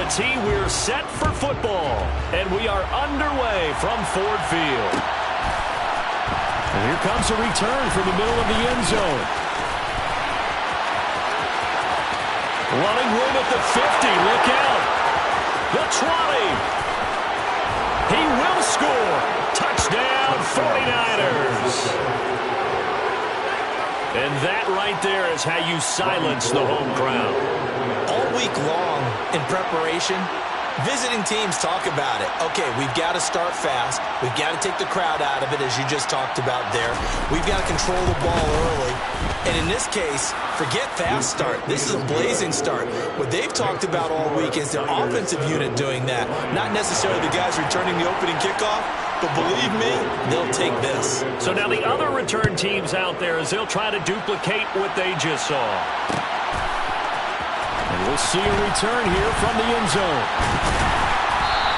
Unity, we're set for football. And we are underway from Ford Field. And here comes a return from the middle of the end zone. Running room at the 50. Look out. The 20. He will score. Touchdown, 49ers. And that right there is how you silence the home crowd. All week long in preparation, visiting teams talk about it. Okay, we've got to start fast. We've got to take the crowd out of it, as you just talked about there. We've got to control the ball early. And in this case, forget fast start. This is a blazing start. What they've talked about all week is their offensive unit doing that. Not necessarily the guys returning the opening kickoff, but believe me, they'll take this. So now the other return teams out there, as they'll try to duplicate what they just saw. And we'll see a return here from the end zone.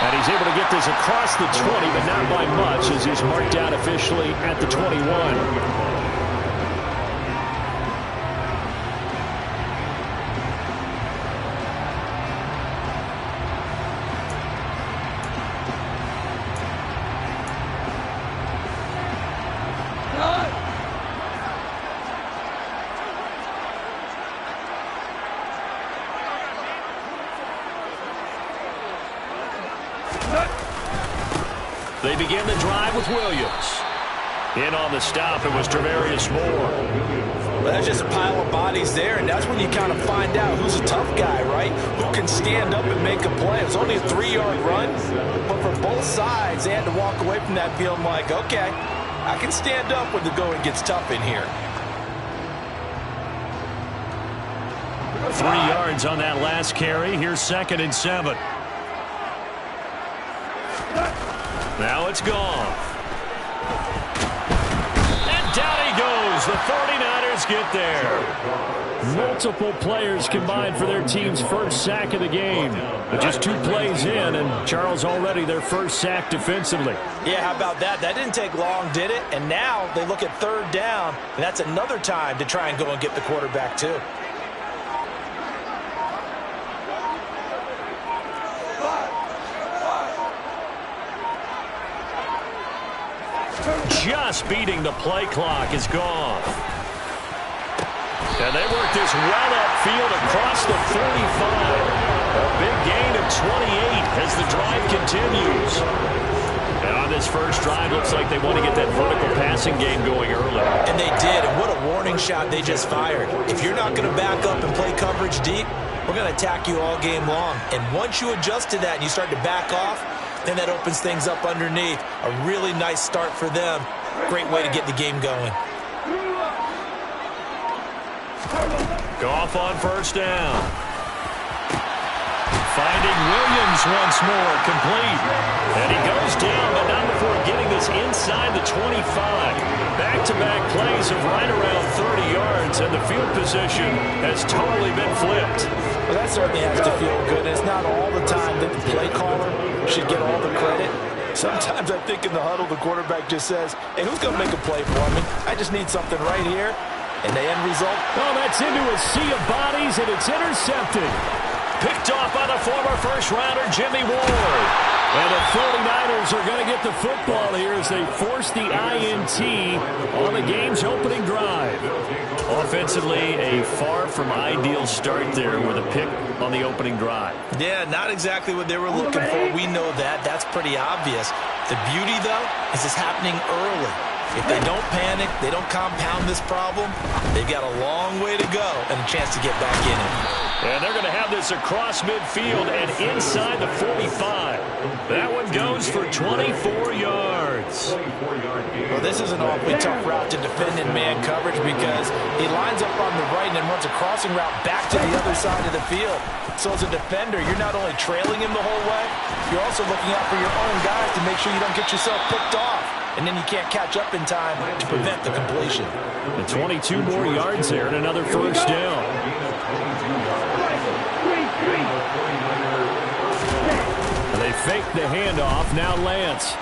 And he's able to get this across the 20, but not by much, as he's marked out officially at the 21. They begin the drive with Williams. In on the stop, it was Travarius Moore. Well, that's just a pile of bodies there, and that's when you kind of find out who's a tough guy, right? Who can stand up and make a play. It was only a 3-yard run, but for both sides, they had to walk away from that feeling like, okay, I can stand up when the going gets tough in here. 3 yards on that last carry. Here's 2nd and 7. Now it's gone. And down he goes. The 49ers get there. Multiple players combined for their team's first sack of the game. But just 2 plays in, and Charles already their first sack defensively. Yeah, how about that? That didn't take long, did it? And now they look at 3rd down, and that's another time to try and go and get the quarterback too. Just beating the play clock is gone. And they work this well upfield across the 45. A big gain of 28 as the drive continues. And on this first drive, looks like they want to get that vertical passing game going early. And they did, and what a warning shot they just fired. If you're not going to back up and play coverage deep, we're going to attack you all game long. And once you adjust to that and you start to back off, then that opens things up underneath. A really nice start for them. Great way to get the game going. Goff on first down. Finding Williams once more, complete. And he goes down, but not before getting this inside the 25. Back-to-back plays of right around 30 yards, and the field position has totally been flipped. Well, that certainly has to feel good. It's not all the time that the play caller should get all the credit. Sometimes I think in the huddle, the quarterback just says, hey, who's going to make a play for me? I just need something right here. And the end result? Oh, that's into a sea of bodies, and it's intercepted. Picked off by the former first-rounder, Jimmy Ward. And the 49ers are going to get the football here as they force the INT on the game's opening drive. Offensively, a far from ideal start there with a pick on the opening drive. Yeah, not exactly what they were looking for. We know that. That's pretty obvious. The beauty, though, is it's happening early. If they don't panic, they don't compound this problem, they've got a long way to go and a chance to get back in it. And they're going to have this across midfield and inside the 45. That one goes for 24 yards. Well, this is an awfully tough route to defend in man coverage because he lines up on the right and then runs a crossing route back to the other side of the field. So as a defender, you're not only trailing him the whole way, you're also looking out for your own guys to make sure you don't get yourself picked off. And then you can't catch up in time to prevent the completion. And 22 more yards there and another first down. And they fake the handoff. Now Lance.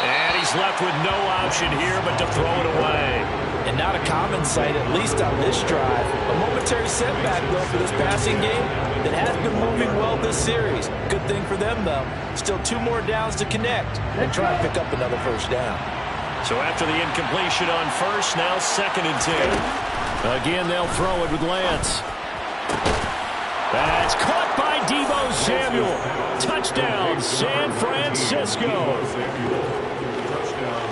And he's left with no option here but to throw it away. And not a common sight, at least on this drive. A momentary setback, though, for this passing game that has been moving well this series. Good thing for them, though. Still 2 more downs to connect and try and pick up another first down. So after the incompletion on first, now 2nd and 10. Again, they'll throw it with Lance. That's caught by Deebo Samuel. Touchdown, San Francisco.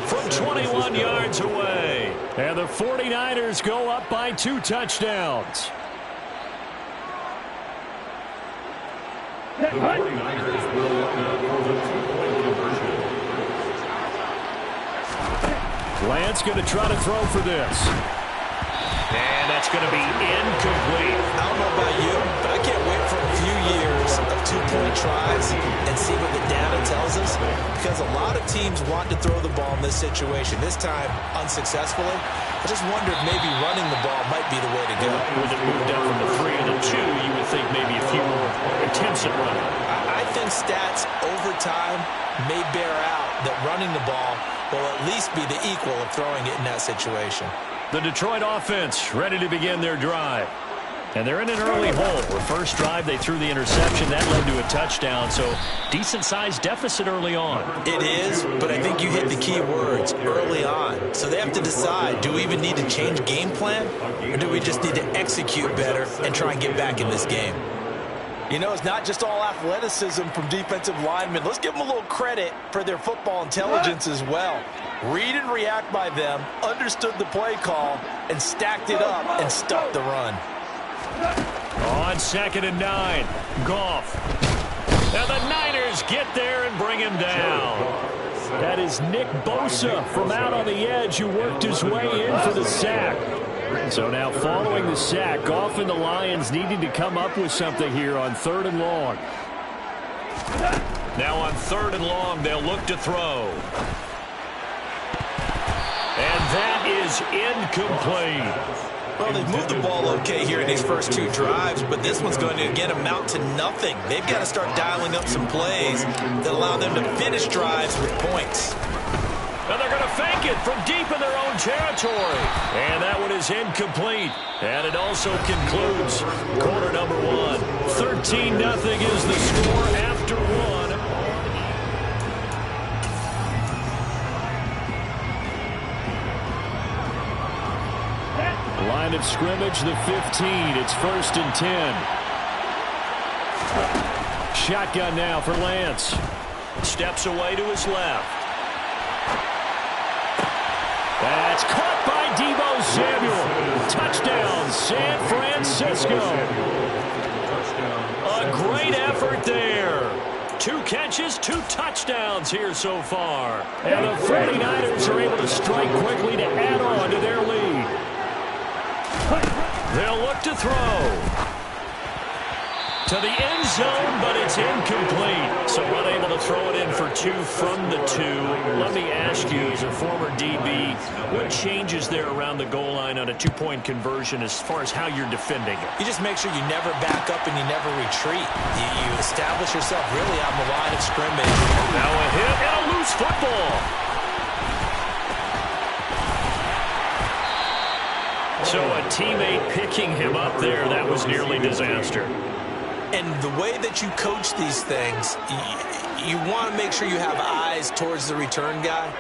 From 21 yards away. And the 49ers go up by 2 touchdowns. The 49ers will for the 2-point conversion. Lance going to try to throw for this. And that's going to be incomplete. I don't know about you, but I can't wait for a few years of 2-point tries and see what the data tells us, because a lot of teams want to throw the ball in this situation. This time, unsuccessfully. I just wonder if maybe running the ball might be the way to go. With it moved up from the 3 to the 2, you would think maybe a few more attempts at running. I think stats over time may bear out that running the ball will at least be the equal of throwing it in that situation. The Detroit offense ready to begin their drive. And they're in an early hole. The first drive, they threw the interception. That led to a touchdown, so decent-sized deficit early on. It is, but I think you hit the key words, early on. So they have to decide, do we even need to change game plan, or do we just need to execute better and try and get back in this game? You know, it's not just all athleticism from defensive linemen. Let's give them a little credit for their football intelligence as well. Read and react by them, understood the play call, and stacked it up and stuck the run. On 2nd and 9, Goff. Now the Niners get there and bring him down. That is Nick Bosa from out on the edge who worked his way in for the sack. So now following the sack, Goff and the Lions needing to come up with something here on 3rd and long. Now on 3rd and long, they'll look to throw. And that is incomplete. Well, they've moved the ball okay here in these first 2 drives, but this one's going to, again, amount to nothing. They've got to start dialing up some plays that allow them to finish drives with points. And they're going to fake it from deep in their own territory. And that one is incomplete. And it also concludes quarter number 1. 13-0 is the score after 1. Line of scrimmage, the 15. It's 1st and 10. Shotgun now for Lance. Steps away to his left. That's caught by Deebo Samuel. Touchdown, San Francisco. A great effort there. 2 catches, 2 touchdowns here so far. And the 49ers are able to strike quickly to add on to their lead. They'll look to throw. To the end zone, but it's incomplete. So unable to throw it in for 2 from the 2. Let me ask you, as a former DB, what changes there around the goal line on a 2-point conversion as far as how you're defending it? You just make sure you never back up and you never retreat. You establish yourself really on the line of scrimmage. Now a hit and a loose football. So a teammate picking him up there, that was nearly disaster. And the way that you coach these things, you want to make sure you have eyes towards the return guy,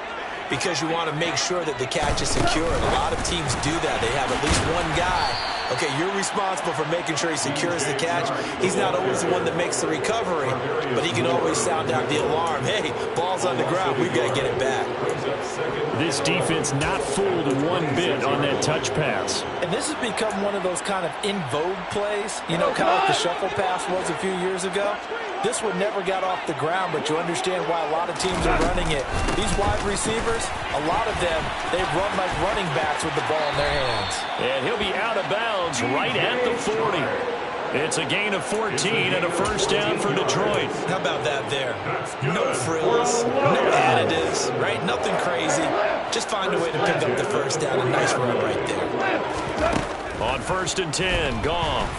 because you want to make sure that the catch is secure. And a lot of teams do that. They have at least one guy. Okay, you're responsible for making sure he secures the catch. He's not always the one that makes the recovery, but he can always sound out the alarm. Hey, ball's on the ground. We've got to get it back. This defense not fooled one bit on that touch pass. And this has become one of those kind of in vogue plays, you know, kind of like the shuffle pass was a few years ago. This one never got off the ground, but you understand why a lot of teams are running it. These wide receivers, a lot of them, they run like running backs with the ball in their hands. And he'll be out of bounds right at the 40. It's a gain of 14 and a first down for Detroit. How about that there? No frills, no additives, right? Nothing crazy. Just find a way to pick up the first down. A nice run right there. On 1st and 10, Goff.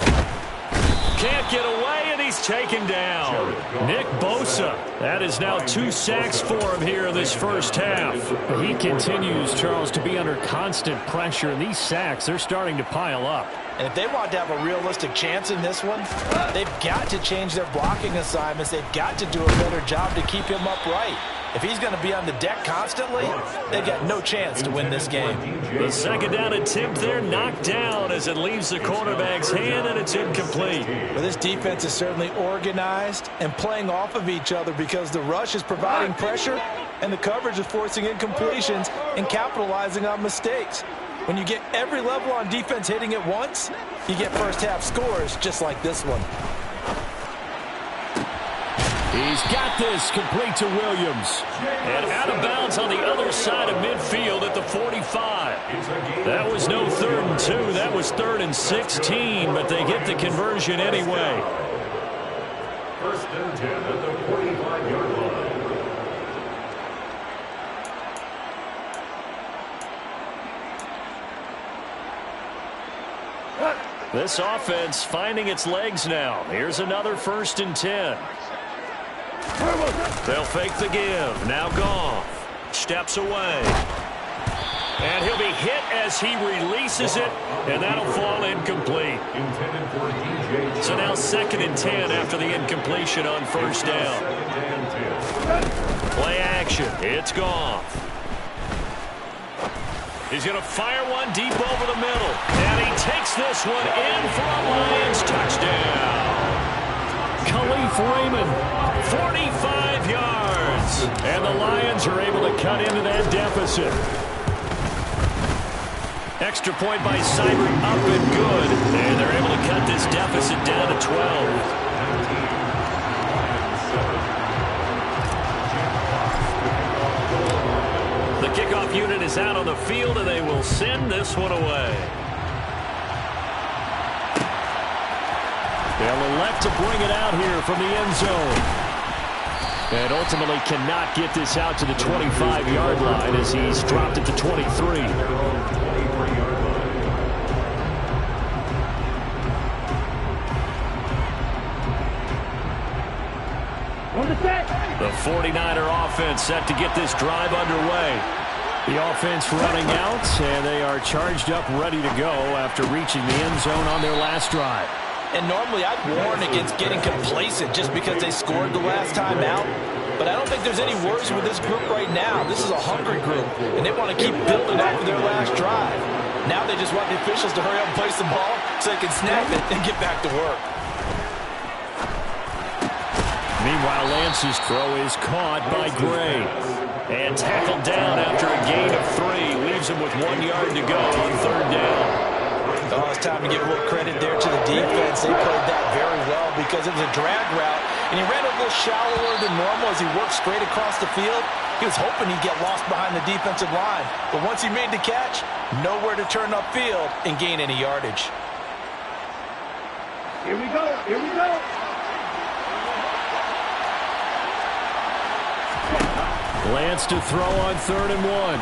Can't get away, and he's taken down. Nick Bosa. That is now 2 sacks for him here in this first half. He continues, Charles, to be under constant pressure, and these sacks, they're starting to pile up. And if they want to have a realistic chance in this one, they've got to change their blocking assignments. They've got to do a better job to keep him upright. If he's going to be on the deck constantly, they've got no chance to win this game. The second down attempt there knocked down as it leaves the quarterback's hand, and it's incomplete. Well, this defense is certainly organized and playing off of each other because the rush is providing pressure and the coverage is forcing incompletions and capitalizing on mistakes. When you get every level on defense hitting at once, you get first-half scores just like this one. He's got this complete to Williams. And out of bounds on the other side of midfield at the 45. That was no 3rd and 2. That was 3rd and 16, but they get the conversion anyway. 1st and 10 at the 45-yard line. This offense finding its legs now. Here's another 1st and 10. They'll fake the give. Now Goff steps away. And he'll be hit as he releases it, and that'll fall incomplete. So now 2nd and 10 after the incompletion on 1st down. Play action. It's Goff. He's going to fire one deep over the middle. And he takes this one in for a Lions touchdown. Khalif Raymond, 45 yards. And the Lions are able to cut into that deficit. Extra point by Seibert up and good. And they're able to cut this deficit down to 12. The kickoff unit is out on the field, and they will send this one away. They'll elect to bring it out here from the end zone. And ultimately cannot get this out to the 25-yard line as he's dropped it to 23. The 49er offense set to get this drive underway. The offense running out, and they are charged up, ready to go after reaching the end zone on their last drive. And normally I'd warn against getting complacent just because they scored the last time out. But I don't think there's any worries with this group right now. This is a hungry group, and they want to keep building after their last drive. Now they just want the officials to hurry up and place the ball so they can snap it and get back to work. Meanwhile, Lance's throw is caught by Gray. And tackled down after a gain of 3. Leaves him with 1 yard to go on 3rd down. Oh, it's time to give a little credit there to the defense. They played that very well because it was a drag route. And he ran a little shallower than normal as he worked straight across the field. He was hoping he'd get lost behind the defensive line. But once he made the catch, nowhere to turn upfield and gain any yardage. Here we go. Here we go. Lance to throw on 3rd and 1.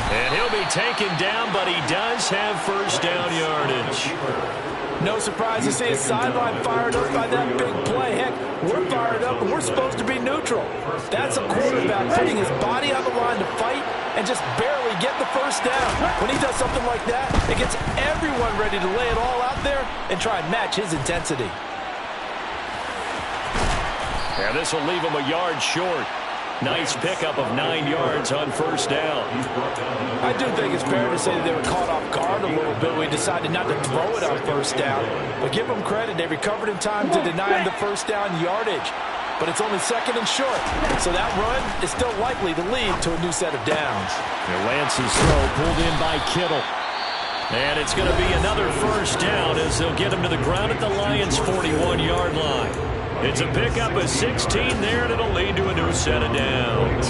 And he'll be taken down, but he does have 1st down yardage. No surprise to see his sideline fired up by that big play. Heck, we're fired up and we're supposed to be neutral. That's a quarterback putting his body on the line to fight and just barely get the 1st down. When he does something like that, it gets everyone ready to lay it all out there and try and match his intensity. And this will leave him a yard short. Nice pickup of 9 yards on 1st down. I do think it's fair to say they were caught off guard a little bit. We decided not to throw it on 1st down. But give them credit. They recovered in time to deny him the 1st down yardage. But it's only 2nd and short. So that run is still likely to lead to a new set of downs. And Lance's throw pulled in by Kittle. And it's going to be another 1st down as they'll get him to the ground at the Lions' 41-yard line. It's a pickup of 16 there, and it'll lead to a new set of downs.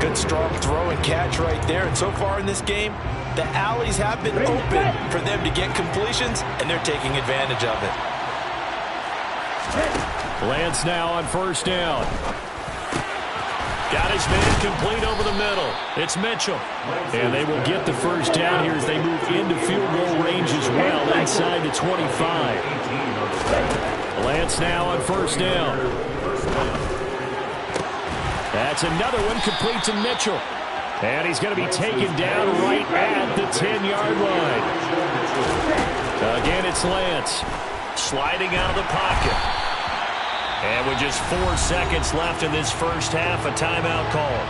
Good strong throw and catch right there. And so far in this game, the alleys have been open for them to get completions, and they're taking advantage of it. Lance now on 1st down. Got his man complete over the middle. It's Mitchell. And they will get the first down here as they move into field goal range as well inside the 25. Lance now on first down. That's another one complete to Mitchell. And he's going to be taken down right at the 10-yard line. Again, it's Lance. Sliding out of the pocket. And with just 4 seconds left in this first half, a timeout call.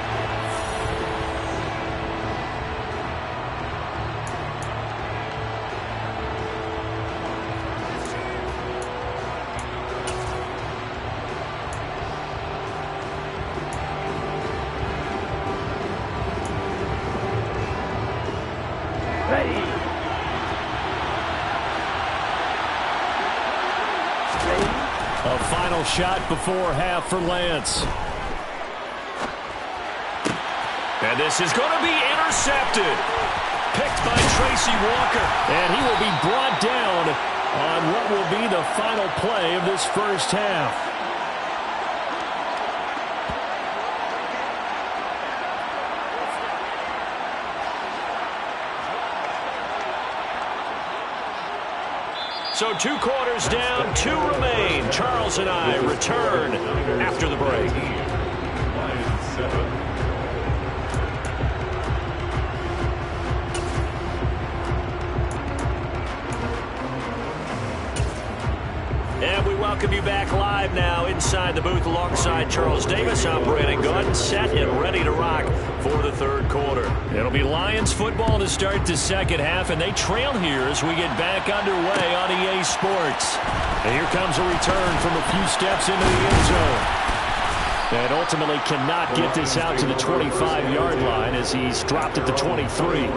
A final shot before half for Lance. And this is going to be intercepted. Picked by Tracy Walker. And he will be brought down on what will be the final play of this first half. So 2 quarters down, 2 remain. Charles and I return after the break. And we welcome you back live now inside the booth alongside Charles Davis. I'm Brandon Gaudin, set and ready to rock for the third quarter. It'll be Lions football to start the second half, and they trail here as we get back underway on EA Sports. And here comes a return from a few steps into the end zone. And ultimately cannot get this out to the 25-yard line as he's dropped at the 23.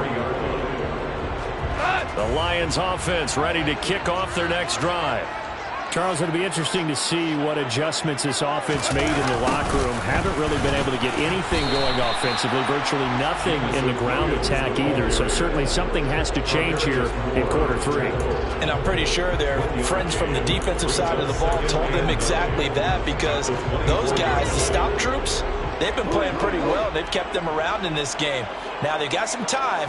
The Lions offense ready to kick off their next drive. Charles, it'll be interesting to see what adjustments this offense made in the locker room. Haven't really been able to get anything going offensively, virtually nothing in the ground attack either. So certainly something has to change here in quarter 3. And I'm pretty sure their friends from the defensive side of the ball told them exactly that, because those guys, the stop troops, they've been playing pretty well. They've kept them around in this game. Now, they've got some time.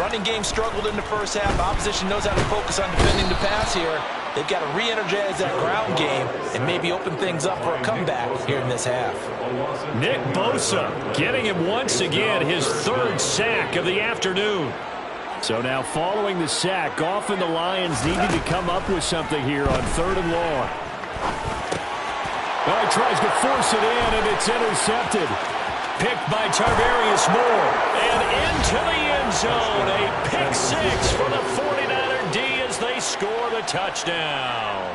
Running game struggled in the first half. Opposition knows how to focus on defending the pass here. They've got to re-energize that ground game and maybe open things up for a comeback here in this half. Nick Bosa getting him once again his 3rd sack of the afternoon. So now following the sack, Goff and the Lions needed to come up with something here on 3rd and long. Well, he tries to force it in, and it's intercepted. Picked by Tarvarius Moore. And into the end zone. A pick 6 for the 49er D as they score the touchdown.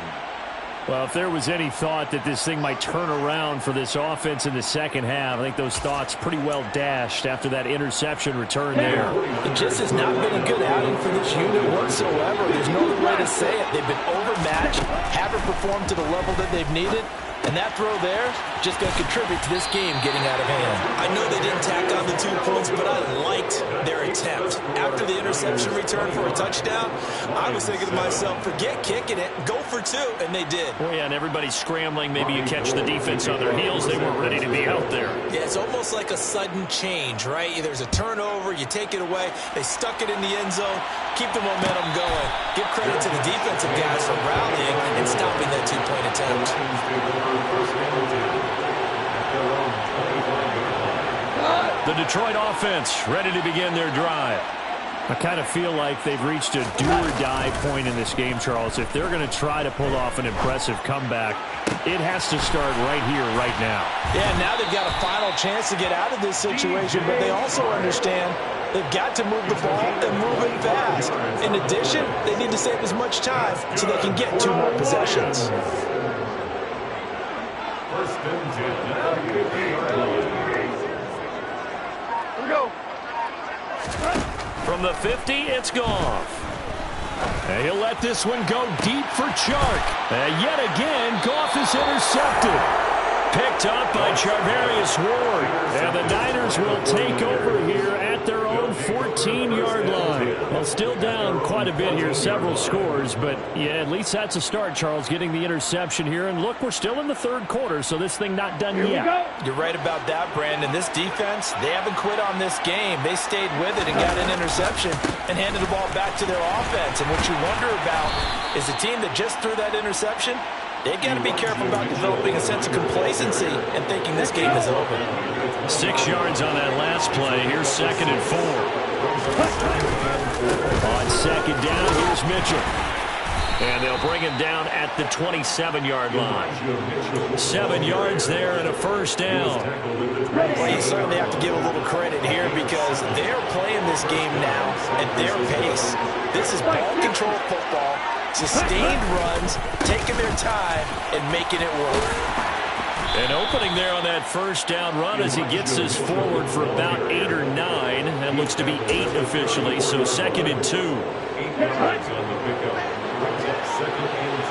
Well, if there was any thought that this thing might turn around for this offense in the second half, I think those thoughts pretty well dashed after that interception return there. It just has not been a good outing for this unit whatsoever. There's no other way to say it. They've been overmatched, haven't performed to the level that they've needed. And that throw there just going to contribute to this game getting out of hand. I know they didn't tack on the 2 points, but I liked their attempt. After the interception return for a touchdown, I was thinking to myself, forget kicking it, go for 2, and they did. Oh, yeah, and everybody's scrambling. Maybe you catch the defense on their heels. They weren't ready to be out there. Yeah, it's almost like a sudden change, right? There's a turnover, you take it away, they stuck it in the end zone, keep the momentum going. Give credit to the defensive guys for rallying and stopping that 2-point attempt. The Detroit offense ready to begin their drive. I kind of feel like they've reached a do-or-die point in this game, Charles. If they're going to try to pull off an impressive comeback, it has to start right here, right now. Yeah, now they've got a final chance to get out of this situation, but they also understand they've got to move the ball and move it fast. In addition, they need to save as much time so they can get 2 more possessions. From the 50, it's Goff. And he'll let this one go deep for Chark. And yet again, Goff is intercepted. Picked up by Charvarius Ward. And the Niners will take over here at their own 14-yard line. Well, Well, still down quite a bit here, several scores, but yeah, at least that's a start, Charles, getting the interception here. And look, we're still in the third quarter, so this thing not done yet. You're right about that, Brandon. This defense, they haven't quit on this game. They stayed with it and got an interception and handed the ball back to their offense. And what you wonder about is the team that just threw that interception, they've got to be careful about developing a sense of complacency and thinking this game is over. 6 yards on that last play. Here's 2nd and 4. On 2nd down, here's Mitchell. And they'll bring him down at the 27-yard line. 7 yards there and a first down. Well, you certainly have to give a little credit here because they're playing this game now at their pace. This is ball control football, sustained runs, taking their time and making it work. An opening there on that first down run as he gets us forward for about 8 or 9. That looks to be 8 officially, so 2nd and 2.